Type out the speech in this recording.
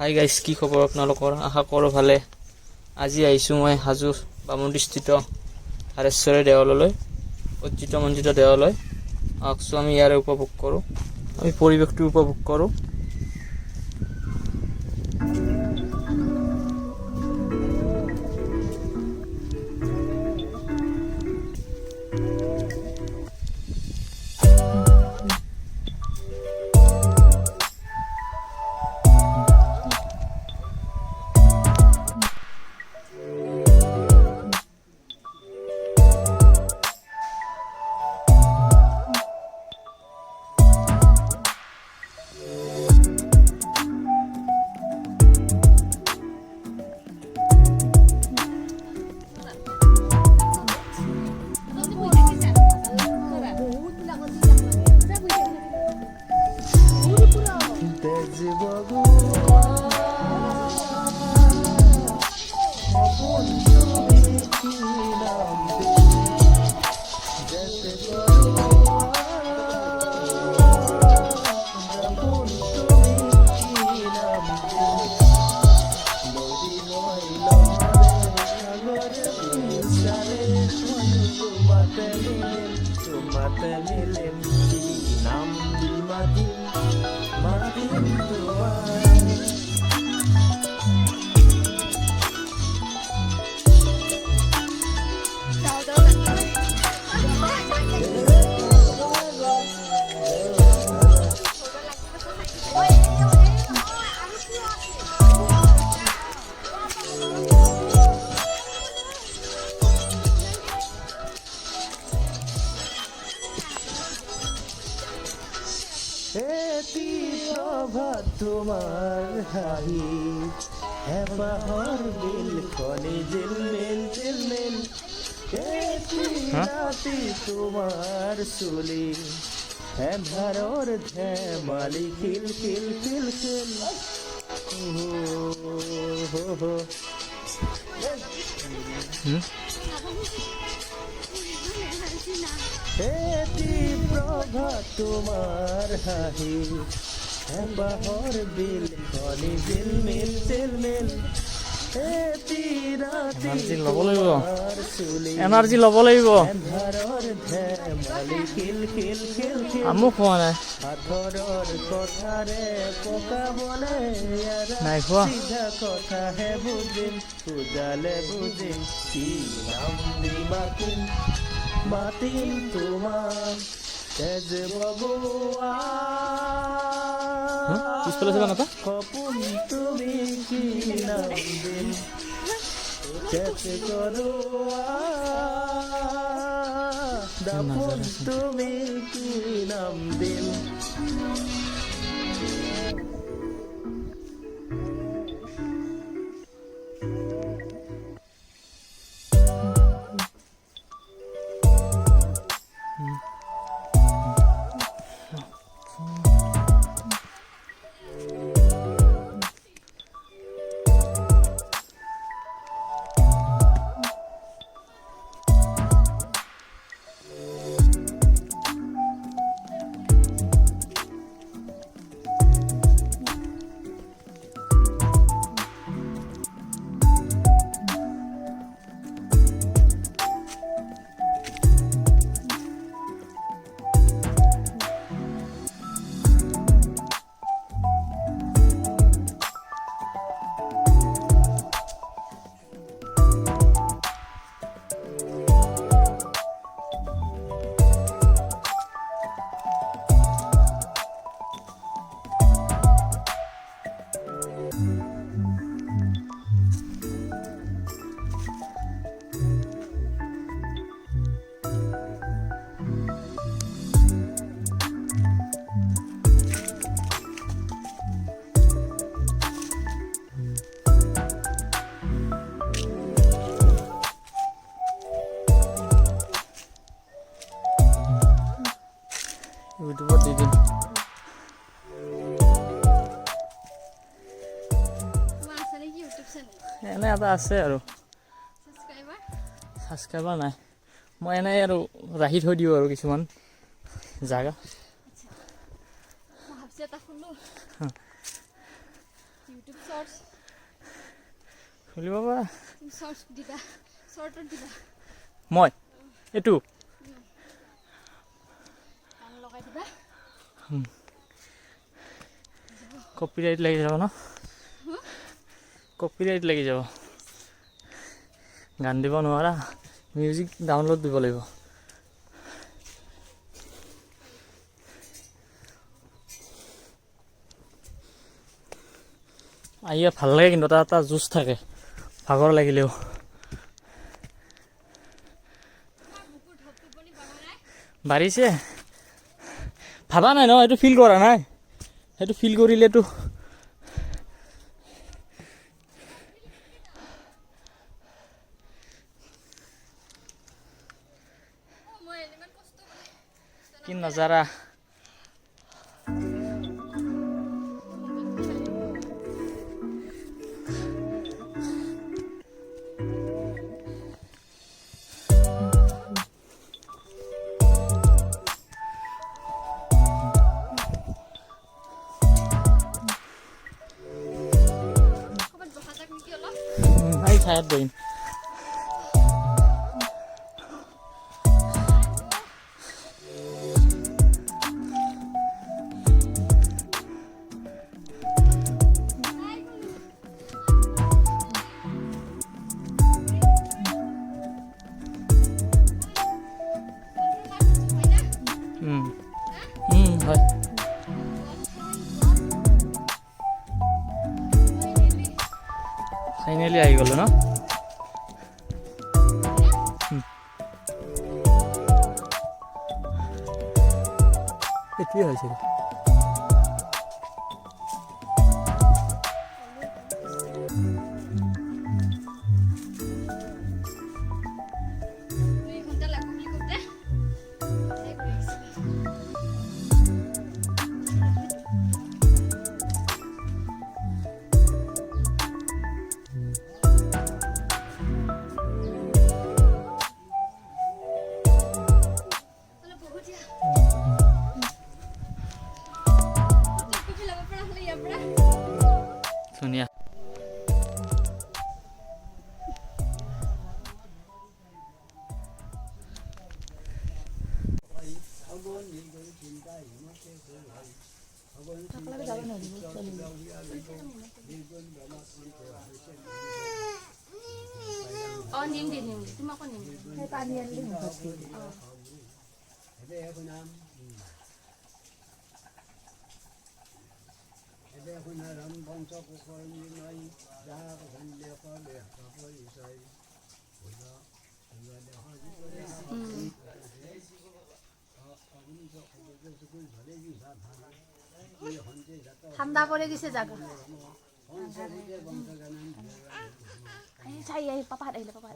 Hi guys, কি খবৰ আপোনালোকৰ? আশা কৰোঁ ভালে। আজি আহিছোঁ মই হাজো বামুণীস্থিত হাৰেশ্বৰী দেৱালয়লৈ, অৰ্জিত মঞ্জিত দেৱালয়। আহকচোন আমি ইয়াৰে উপভোগ কৰোঁ, আমি পৰিৱেশটো উপভোগ কৰোঁ। তোমার হাহি হেপাহর দিল কনে জিলমিল জিলমিল রাতি তোমার সুলি এন্ধারর ধেমালি খিল খিল খিল খিল হো হো প্রভাত তোমার হাহি বাহর বিল কলি জিলমিল জিলমিল এনাৰ্জি ল'ব লাগিব। আমো খোৱা নাই, নাই খোৱা। কথাহে বুজিম বুজালে বুজিম কি নাম দি মাতিম তোমার তেজ বগুয়া সপোন তুমি কি নাম দিম তেজ করুয়া দাপন তুমি কি নাম দিম ইউটিউবত দি দিম। এনে এটা আছে আৰু ছাবস্ক্ৰাইবাৰ নাই। মই এনেই আৰু ৰাখি থৈ দিওঁ আৰু কিছুমান জাগা। ইউটিউব শৰ্টস খুলিব পাৰা শৰ্টস দিবা শৰ্টত দিবা মই এইটো গান লগাই দিবা কপিৰাইট লাগি যাব ন কপিৰাইট লাগি যাব গান দিব নোৱাৰা মিউজিক ডাউনলোড দিব লাগিব আইয়া ভাল লাগে কিন্তু এটা জুচ থাকে ভাগৰ লাগিলেও বাঢ়িছে ভাবা নাই ন এইটো ফিল কৰা নাই সেইটো ফিল কৰিলেতো কি নজাৰা এই ঠাইত বহিম হয় ফাইনেলি আহি গ'লো ন এইটোৱে হৈছিল ধুনীয়া নিম দি তোমাকো নিম পানী আনিলে ঠাণ্ডা পড়ে গেছে জায়গা চাই আই পাপা আইলে পাপা